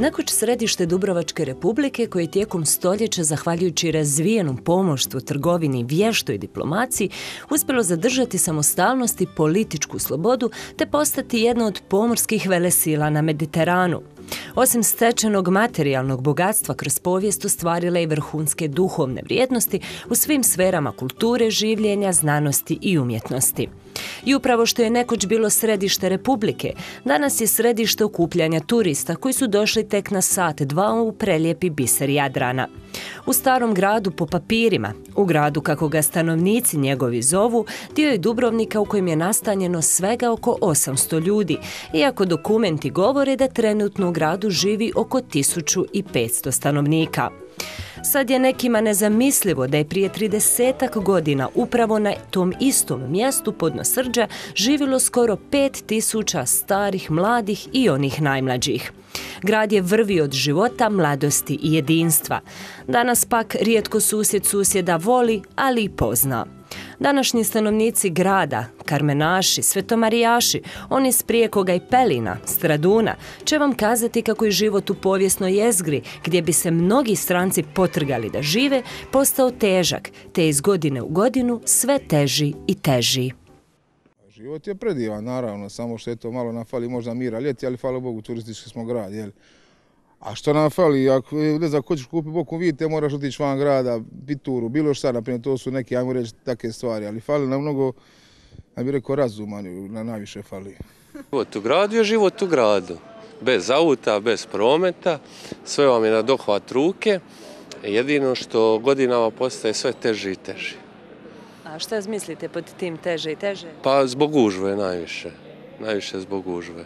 Nekoć središte Dubrovačke Republike, koje je tijekom stoljeća, zahvaljujući razvijenom pomoštvu, trgovini, vještoj diplomaciji, uspjelo zadržati samostalnost i političku slobodu, te postati jedno od pomorskih velesila na Mediteranu. Osim stečenog materijalnog bogatstva, kroz povijest ostvarila i vrhunske duhovne vrijednosti u svim sferama kulture, življenja, znanosti i umjetnosti. I upravo što je nekoć bilo središte Republike, danas je središte okupljanja turista koji su došli tek na sat, dva u prelijepi biser Jadrana. U starom gradu po papirima, u gradu kako ga stanovnici njegovi zovu, dio je Dubrovnika u kojem je nastanjeno svega oko 800 ljudi, iako dokumenti govore da trenutno u gradu živi oko 1500 stanovnika. Sad je nekima nezamislivo da je prije 30-ak godina upravo na tom istom mjestu Podnosrđa živjelo skoro 5000 starih, mladih i onih najmlađih. Grad je vrvi od života, mladosti i jedinstva. Danas pak rijetko susjed susjeda voli, ali i pozna. Današnji stanovnici grada, karmenaši, svetomarijaši, oni s Prijekoga i Pelina, Straduna, će vam kazati kako je život u povijesnoj jezgri, gdje bi se mnogi stranci potrgali da žive, postao težak, te iz godine u godinu sve teži i teži. Život je predivan, naravno, samo što je to malo nam fali možda mira ljeti, ali hvala Bogu, turistički smo grad, jel? A što nam fali, ako ne znam, ko ćeš kupiti boku vidite, moraš otići van grada, pituru, bilo šta, naprimjer, to su neke, ajmo reći, takve stvari, ali fali nam mnogo, ja bih rekao, razuma, na najviše fali. Život u gradu je život u gradu, bez auta, bez prometa, sve vam je na dohvat ruke, jedino što godinama postaje sve teži i teži. A šta mislite pod tim teže i teže? Pa zbog gužve najviše zbog gužve.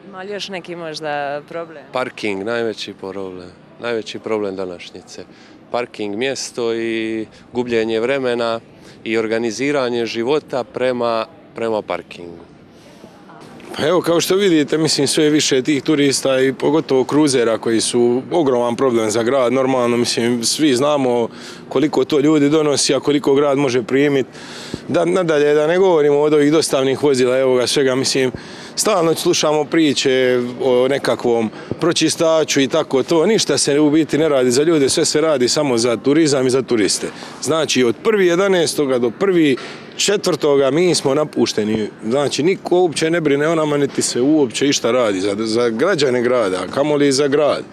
Ima li još neki možda problem? Parking, najveći problem današnjice. Parking mjesto i gubljenje vremena i organiziranje života prema parkingu. Pa evo, kao što vidite, mislim, sve više tih turista i pogotovo kruzera koji su ogroman problem za grad. Normalno, mislim, svi znamo koliko to ljudi donosi, a koliko grad može primiti. Nadalje, da ne govorimo od ovih dostavnih vozila, evo ga svega, mislim, stalno slušamo priče o nekakvom pročistaču i tako to. Ništa se u biti ne radi za ljude, sve se radi samo za turizam i za turiste. Znači, od 1.11. do 1.4. mi smo napušteni. Znači, niko uopće ne brine o nama, niti se uopće išta radi za građane grada, kamoli za grad.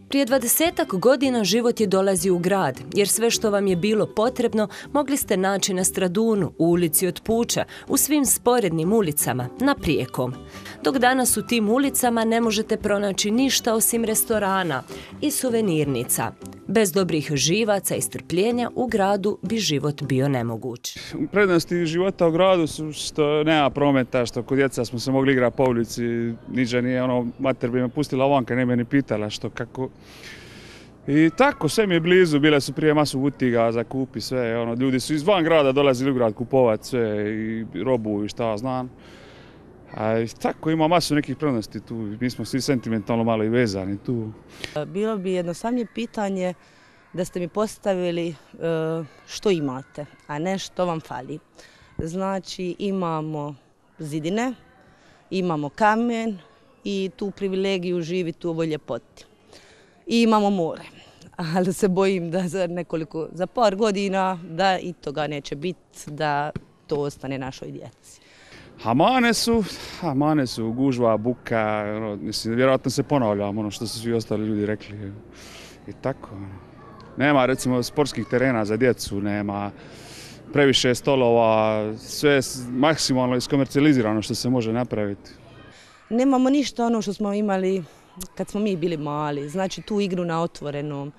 Prije 20-ak godina život je dolazio u grad, jer sve što vam je bilo potrebno mogli ste naći na Stradunu, u ulici od Puča, u svim sporednim ulicama, na Prijekom. Dok danas u tim ulicama ne možete pronaći ništa osim restorana i suvenirnica. Bez dobrih živaca i strpljenja u gradu bi život bio nemoguć. Prednosti života u gradu su što nema prometa, što kod djeca smo se mogli igrati po ulici, niđe nije mater bi me pustila vanka, ne me ni pitala što kako. I tako, sve mi je blizu, bile su prije masu utiga za kupi sve, ljudi su izvan grada dolazili u grad kupovati sve i robu i šta znam. A tako ima masu nekih prednosti tu, mi smo svi sentimentalno malo i vezani tu. Bilo bi jednostavnije pitanje da ste mi postavili što imate, a ne što vam fali. Znači imamo zidine, imamo kamen i tu privilegiju živiti u ovoj ljepoti. I imamo more, ali se bojim da za par godina da i toga neće biti, da to ostane našoj djeci. Mane su gužva, buka, mislim, vjerojatno se ponavljam ono što su svi ostali ljudi rekli. I tako. Nema recimo sportskih terena za djecu, nema previše stolova, sve je maksimalno iskomercijalizirano što se može napraviti. Nemamo ništa ono što smo imali kad smo mi bili mali, znači tu igru na otvorenom.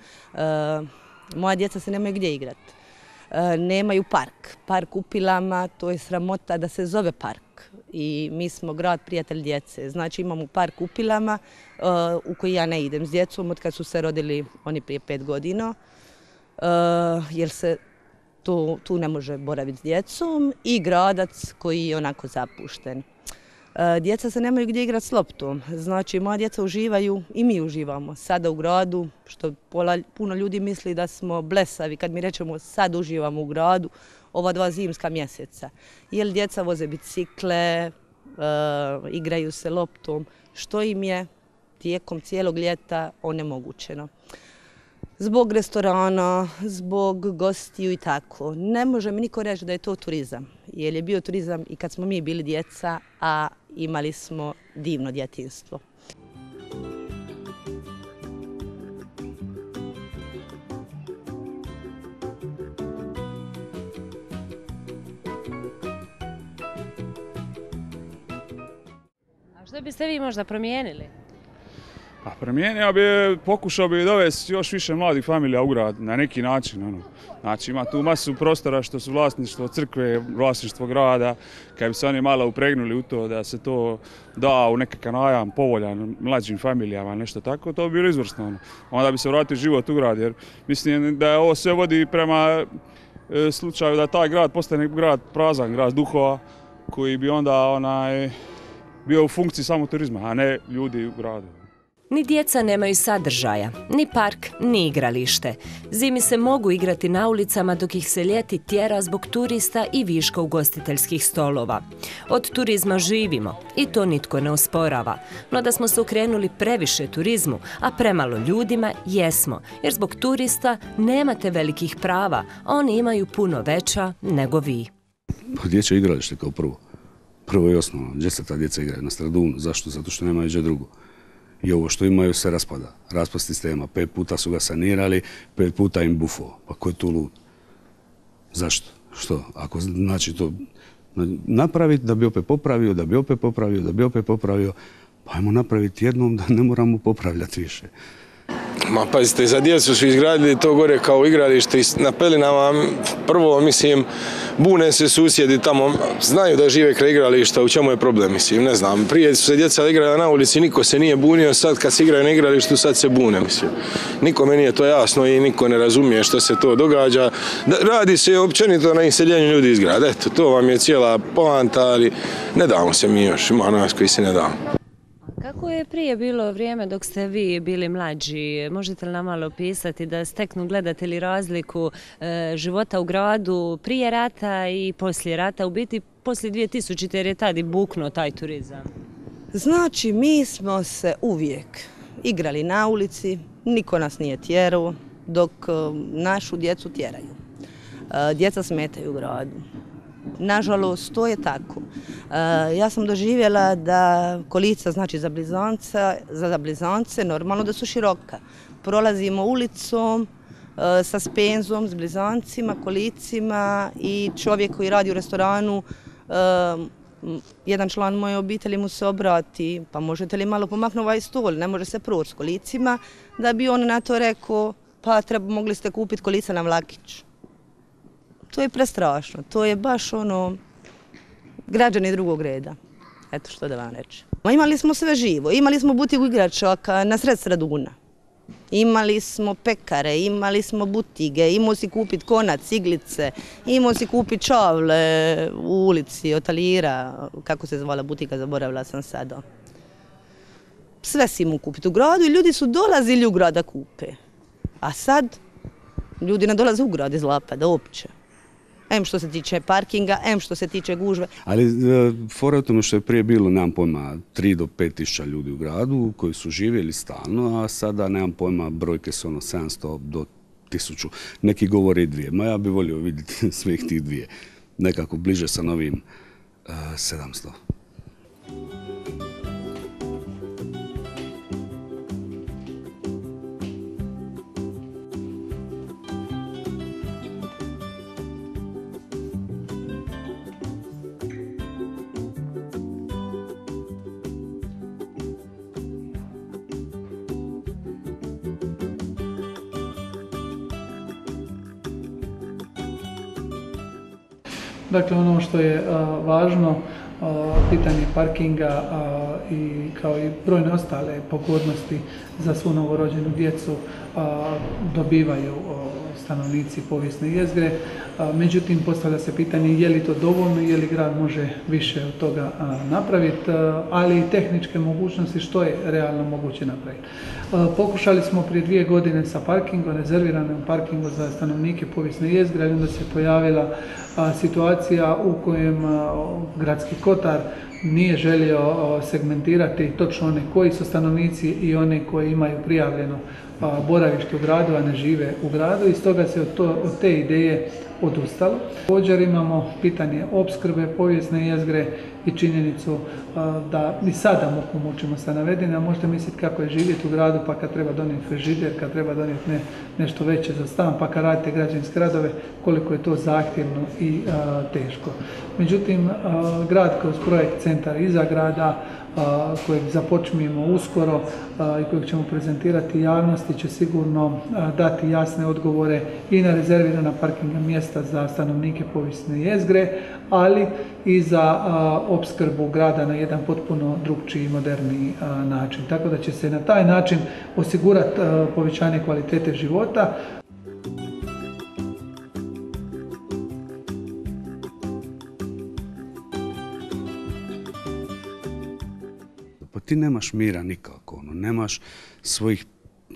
Moja djeca se nemaju gdje igrati. Nemaju park u Pilama, to je sramota da se zove park. I mi smo grad prijatelj djece, znači imamo park u Pilama u koji ja ne idem s djecom od kad su se rodili oni prije 5 godina, jer se tu ne može boraviti s djecom, i gradac koji je onako zapušten. Djeca se nemaju gdje igrati s loptom, znači moja djeca uživaju i mi uživamo sada u gradu, što puno ljudi misli da smo blesavi kad mi rečemo sad uživamo u gradu, ova 2 zimska mjeseca. Jer djeca voze bicikle, igraju se loptom, što im je tijekom cijelog ljeta onemogućeno. Zbog restorana, zbog gostiju i tako. Ne može mi niko reći da je to turizam, jer je bio turizam i kad smo mi bili djeca, a imali smo divno djetinjstvo. A što biste vi možda promijenili? Pa promijenio bi, pokušao bi dovesti još više mladih familija u grad na neki način. Znači ima tu masu prostora što su vlasništvo crkve, vlasništvo grada, kad bi se oni malo upregnuli u to da se to da u nekakav najam povoljan mlađim familijama, nešto tako, to bi bilo izvrsno. Onda bi se vratio život u grad, jer mislim da ovo sve vodi prema slučaju da taj grad postane grad prazan, grad duhova, koji bi onda bio u funkciji samo turizma, a ne ljudi u gradu. Ni djeca nemaju sadržaja, ni park, ni igralište. Zimi se mogu igrati na ulicama dok ih se ljeti tjera zbog turista i viška ugostiteljskih stolova. Od turizma živimo i to nitko ne osporava. No da smo se okrenuli previše turizmu, a premalo ljudima jesmo, jer zbog turista nemate velikih prava, a oni imaju puno veća nego vi. Dječje igralište kao prvo. Prvo i osnovno. Gdje se ta djeca igraju? Na Stradunu. Zašto? Zato što nemaju gdje drugo. I ovo što imaju se raspada. Raspad sistema. 5 puta su ga sanirali, 5 puta im bufo. Pa ko je tu lud? Zašto? Što? Ako znači to napraviti da bi opet popravio, da bi opet popravio, da bi opet popravio, pa ajmo napraviti jednom da ne moramo popravljati više. Ma pazite, za djecu su izgradili to gore kao igralište i na Pelinama, prvo, mislim, bune se susjedi tamo, znaju da žive kraj igrališta, u čemu je problem, mislim, ne znam. Prije su se djeca igrala na ulici, niko se nije bunio, sad kad se igraju na igralištu, sad se bune, mislim. Nikome nije to jasno i niko ne razumije što se to događa. Radi se općenito na iseljenju ljudi iz grada, eto, to vam je cijela poanta, ali ne damo se mi još, ima nas koji se ne damo. Kako je prije bilo vrijeme dok ste vi bili mlađi? Možete li nam malo opisati da steknu gledatelji razliku života u gradu prije rata i poslije rata, u biti poslije 2000. jer je tad i buknuo taj turizam? Znači, mi smo se uvijek igrali na ulici, niko nas nije tjerao, dok našu djecu tjeraju. Djeca smetaju u gradu. Nažalost, to je tako. Ja sam doživjela da kolica, znači za blizance, normalno da su široka. Prolazimo ulicom sa spenzom, s blizancima, kolicima i čovjek koji radi u restoranu, jedan član moje obitelji mu se obrati, pa možete li malo pomaknuti ovaj stol, ne može se proći s kolicima, da bi on na to rekao, pa mogli ste kupiti kolica na vlakić. To je prestrašno, to je baš građani drugog reda. Eto što da vam reći. Imali smo sve živo, imali smo butiku igračaka na sred Straduna. Imali smo pekare, imali smo butige, imao si kupiti konac, iglice, imao si kupiti čavle u ulici od Talira, kako se zvala butika, zaboravila sam sada. Sve si imao kupiti u gradu i ljudi su dolazili u grad da kupe. A sad ljudi ne dolaze u grad iz Lapada uopće. Em što se tiče parkinga, em što se tiče gužve. Ali fora je tome što je prije bilo, nemam pojma, 3 do 5 tisuća ljudi u gradu koji su živjeli stalno, a sada nemam pojma, brojke su 700 do 1000. Neki govore i 2, ma ja bih volio vidjeti svih tih 2. Nekako bliže sa novim 700. Dakle, ono što je važno, pitanje parkinga i kao i brojne ostale pogodnosti za svu novorođenu djecu dobivaju stanovnici povijesne jezgre. Međutim, postavlja se pitanje je li to dovoljno, je li grad može više od toga napraviti, ali i tehničke mogućnosti što je realno moguće napraviti. Pokušali smo prije 2 godine sa parkingom, rezerviranim parkingom za stanovnike povijesne jezgre, ali onda se pojavila situacija u kojem Gradski kotar nije želio segmentirati točno one koji su stanovnici i one koji imaju prijavljeno boravište u gradu, a ne žive u gradu, i stoga se od te ideje odustalo. Također imamo pitanje opskrbe, povijesne jezgre i činjenicu da i sada mučimo sa navedene, a možete misliti kako je živjeti u gradu, pa kad treba donijeti frižider, kad treba donijeti nešto veće za stan, pa kad radite građevinske radove, koliko je to zahtjevno i teško. Međutim, grad kroz projekt Centar iza grada, kojeg započinjemo uskoro i kojeg ćemo prezentirati javnosti, će sigurno dati jasne odgovore i na rezervirana parkinga mjesta za stanovnike povijesne jezgre, ali i za opskrbu grada na jedan potpuno drukčiji i moderniji način. Tako da će se na taj način osigurati povećanje kvalitete života. Pa ti nemaš mira nikako, nemaš svojih,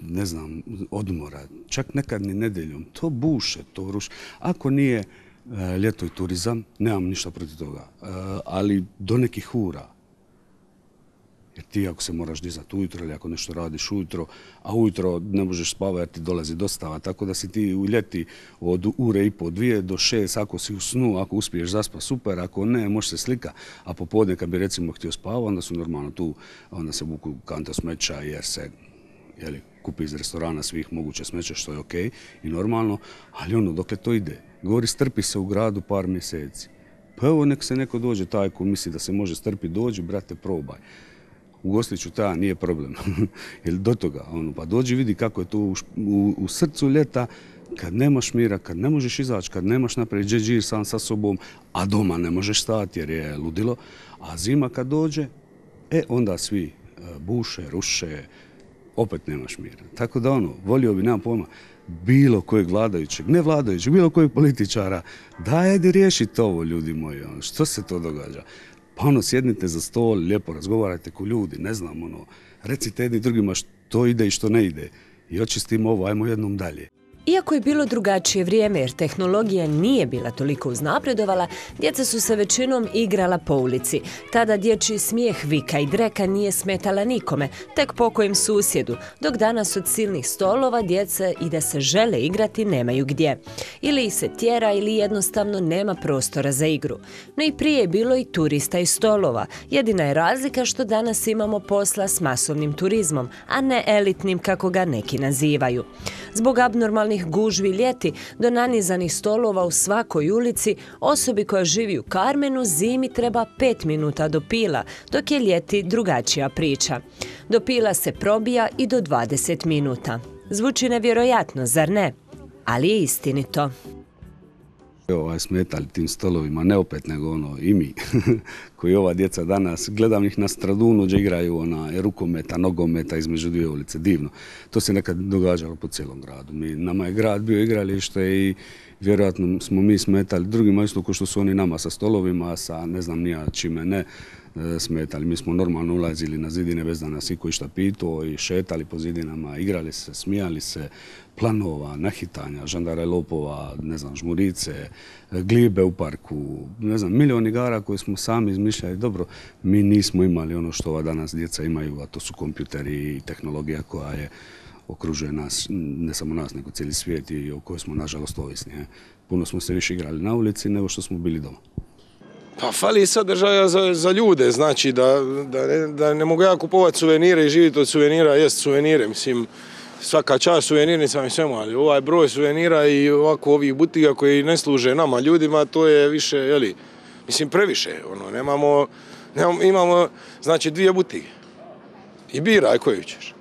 ne znam, odmora, čak nekad ni nedjeljom. To buše, to ruši. Ako nije ljeto i turizam, nemam ništa protiv toga, ali do nekih ura. Jer ti ako se moraš dizati ujutro ili ako nešto radiš ujutro, a ujutro ne možeš spavati jer ti dolazi dostava, tako da si ti u ljeti od ure i po, 2 do 6, ako si u snu, ako uspiješ zaspa, super, ako ne, može se slika, a popodne kad bi recimo htio spavati, onda su normalno tu, onda se vuku kante smeća jer se kupi iz restorana svih moguće smeća, što je okej i normalno, ali dokle to ide. Govori, strpi se u gradu par mjeseci. Pa evo, nek se neko dođe, taj ko misli da se može strpiti, dođi, brate, probaj. Ugostit ću ta, nije problem. Jer do toga, pa dođi vidi kako je to u srcu ljeta, kad nemaš mira, kad ne možeš izaći, kad nemaš napraviti džir sam sa sobom, a doma ne možeš stati jer je ludilo, a zima kad dođe, onda svi buše, ruše, opet nemaš mira. Tako da volio bi, nemam pojma, bilo kojeg vladajućeg, ne vladajućeg, bilo kojeg političara, ajde riješite ovo, ljudi moji, što se to događa? Pa sjednite za stol, lijepo razgovarajte ko ljudi, ne znam, recite jedni drugima što ide i što ne ide i očistimo ovo, ajmo jednom dalje. Iako je bilo drugačije vrijeme jer tehnologija nije bila toliko uznapredovala, djeca su se većinom igrala po ulici. Tada dječji smijeh, vika i dreka nije smetala nikome, tek pokojem susjedu, dok danas od silnih stolova djeca i da se žele igrati nemaju gdje. Ili ih se tjera ili jednostavno nema prostora za igru. No i prije je bilo i turista i stolova. Jedina je razlika što danas imamo posla s masovnim turizmom, a ne elitnim kako ga neki nazivaju. Zbog abnormalnih gužvi ljeti do nanizanih stolova u svakoj ulici, osobi koja živi u Karmenu zimi treba 5 minuta do Pila, dok je ljeti drugačija priča. Do Pila se probija i do 20 minuta. Zvuči nevjerojatno, zar ne? Ali je istinito. Smetali tim stolovima, ne opet nego i mi, koji ova djeca danas, gledam ih na Stradunu gdje igraju rukometa, nogometa između 2 ulice, divno. To se nekad događalo po cijelom gradu. Nama je grad bio igralište i vjerojatno smo mi smetali drugima isto kao što su oni nama sa stolovima, sa ne znam nija čime ne smetali. Mi smo normalno ulazili na zidine bez da nas iko išta pitao i šetali po zidinama, igrali se, smijali se, planova, nahitanja, žandara i lopova, ne znam, žmurice, glibe u parku, ne znam, milion igara koje smo sami izmišljali. Dobro, mi nismo imali ono što ova danas djeca imaju, a to su kompjuteri i tehnologija koja okružuje nas, ne samo nas, nego cijeli svijet i o kojoj smo nažalost ovisni. Puno smo se više igrali na ulici nego što smo bili doma. Pa fali sadržaja za ljude, znači da ne mogu ja kupovati suvenire i živjeti od suvenira, jest suvenire, mislim, svaka čast suvenirnicama i svemu, ali ovaj broj suvenira i ovako ovih butika koji ne služe nama ljudima, to je više, mislim previše, imamo, znači 2 butike i biraj koju ćeš.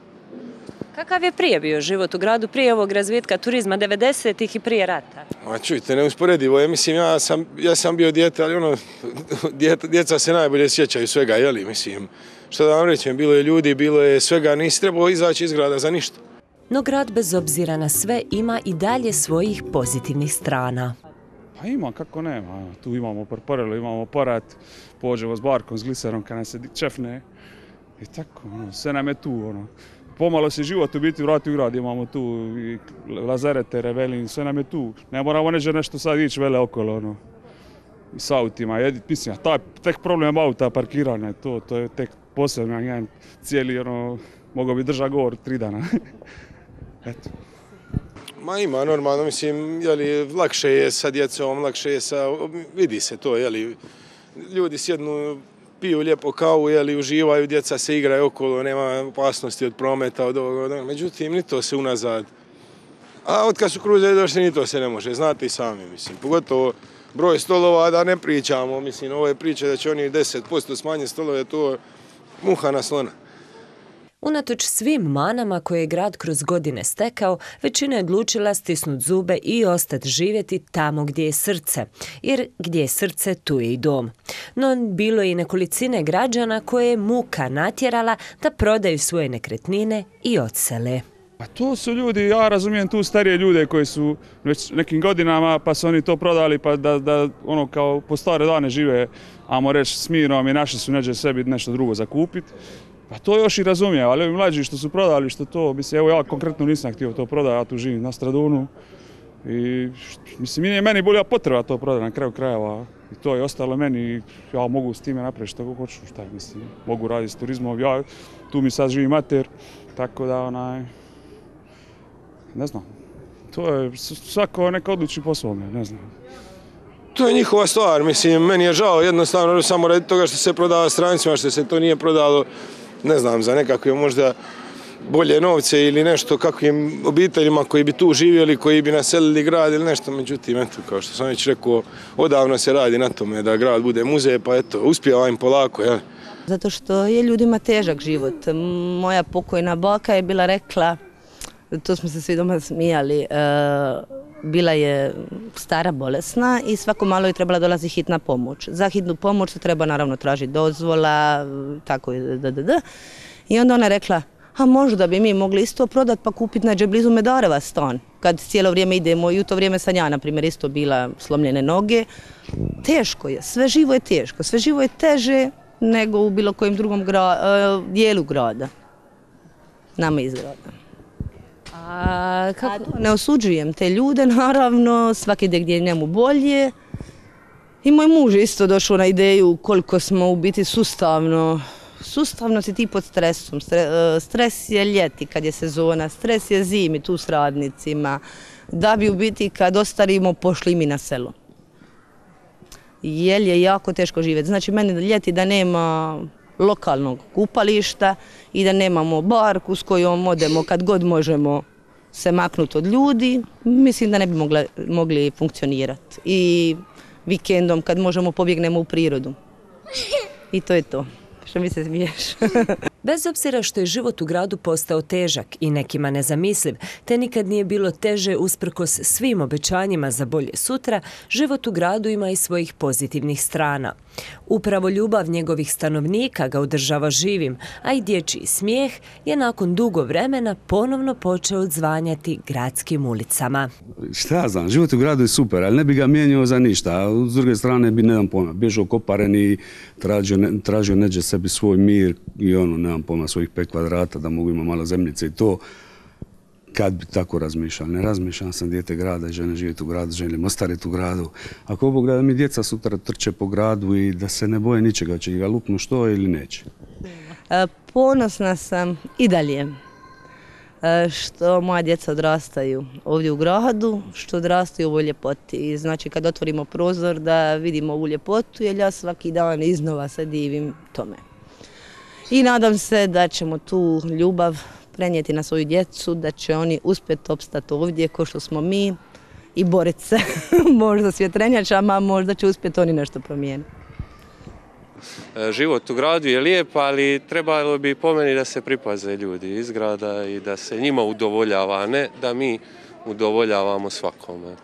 Kakav je prije bio život u gradu, prije ovog razvitka turizma, 90-ih i prije rata? Ma čujte, neusporedivo je, mislim, ja sam bio dijete, ali djeca se najbolje sjećaju svega, mislim, što da vam rećem, bilo je ljudi, bilo je svega, nisi trebao izaći iz grada za ništa. No grad bez obzira na sve ima i dalje svojih pozitivnih strana. Pa ima, kako nema, tu imamo parparelu, imamo aparat, pođemo s barkom, s gliserom kad nas se čefne i tako, sve nam je tu, Pomalo se život u biti vrati u grad, imamo tu i lazarete, revelin, sve nam je tu. Ne moramo nešto sad ići vele okolo, i s autima. Mislim, tek problem auta, parkiranja, to je tek posebno jedan cijeli, mogao bi držati govor 3 dana. Eto. Ma ima, normalno, mislim, lakše je sa djecom, lakše je vidi se to, ljudi sjednu, piju lijepo kavu, uživaju, djeca se igraju okolo, nema opasnosti od prometa, od ovoga, međutim, ni to se unazad. A od kad su kruzeri došli, ni to se ne može, znate i sami, mislim, pogotovo broj stolova, da ne pričamo, mislim, ove priče da će oni 10% smanjiti stolove, to je muha na slona. Unatoč svim manama koje je grad kroz godine stekao, većina je odlučila stisnuti zube i ostati živjeti tamo gdje je srce, jer gdje je srce, tu je i dom. No, bilo je i nekolicine građana koje je muka natjerala da prodaju svoje nekretnine i odsele. A to su ljudi, ja razumijem tu starije ljude koji su već nekim godinama pa su oni to prodali pa da kao po stare dane žive, ajmo reći s mirom i našli su neđe sebi nešto drugo zakupiti. Pa to još i razumijem, ali ovi mlađi što su prodali, što to, mislim, evo ja konkretno nisam htio to prodati, ja tu živim na Stradunu i mislim, nije meni bolja potreba to prodati na kraju krajeva i to je ostalo meni, ja mogu s time napraviti što hoću, mislim, mogu raditi s turizmom, tu mi sad živi mater, tako da ne znam, to je svako neka odluči po svome, ne znam. To je njihova stvar, mislim, meni je žao jednostavno samo radi toga što se prodava strancima, što se to nije prodalo, ne znam, za nekakve možda bolje novce ili nešto kakvim obiteljima koji bi tu živjeli, koji bi naselili grad ili nešto, međutim, eto, kao što sam već rekao, odavno se radi na tome da grad bude muzej, pa eto, uspijeva im polako, jel? Zato što je ljudima težak život. Moja pokojna baka je bila rekla, to smo se svi doma smijali, bila je stara, bolesna i svako malo je trebala dolazi hitna pomoć. Za hitnu pomoć se treba naravno tražiti dozvola, tako je, I onda ona rekla, a možda bi mi mogli isto prodati pa kupiti neđe blizu Medareva stan. Kad cijelo vrijeme idemo i u to vrijeme sam ja, na primjer, isto bila slomljene noge. Teško je, sve živo je teško, sve živo je teže nego u bilo kojem drugom dijelu grada. Nama iz grada. Ne osuđujem te ljude, naravno, svaki ide gdje je njemu bolje. I moj muž je isto došao na ideju koliko smo u biti sustavno si ti pod stresom. Stres je ljeti kad je sezona, stres je zimi tu s radnicima, da bi u biti kad ostarimo pošli mi na selo. Jer je jako teško živjeti. Znači meni ljeti da nema lokalnog kupališta i da nemamo barku s kojom odemo kad god možemo se maknuti od ljudi, mislim da ne bi mogli funkcionirati. I vikendom kad možemo pobjegnemo u prirodu. I to je to. Što mi se smiješ? Bez obzira što je život u gradu postao težak i nekima nezamisliv, te nikad nije bilo teže usprkos svim obećanjima za bolje sutra, život u gradu ima i svojih pozitivnih strana. Upravo ljubav njegovih stanovnika ga održava živim, a i dječji smijeh je nakon dugo vremena ponovno počeo odzvanjati gradskim ulicama. Šta ja znam, život u gradu je super, ali ne bi ga mijenjao za ništa. A s druge strane bi, nemam pojma, bježao koparen i tražio neđe sebi svoj mir i nemam pojma, svojih 5 kvadrata da mogu imati malo zemljice i to. Kad bi tako razmišljali, ne razmišljam, sam dijete grada i želim živjeti u gradu, želim ostariti u gradu. Ako Bog da mi djeca sutra trče po gradu i da se ne boje ničega, će ga lupnu što ili neće. Ponosna sam i dalje što moja djeca odrastaju ovdje u gradu, što odrastaju u ovoj ljepoti. I znači kad otvorimo prozor da vidimo ovu ljepotu, jer ja svaki dan iznova se divim tome. I nadam se da ćemo tu ljubav prenijeti na svoju djecu, da će oni uspjeti opstati ovdje kao što smo mi i boriti se možda s vjetrenjačama, možda će uspjeti oni nešto promijeniti. Život u gradu je lijep, ali trebalo bi po meni da se pripaze ljudi iz grada i da se njima udovoljava, a ne da mi udovoljavamo svakome.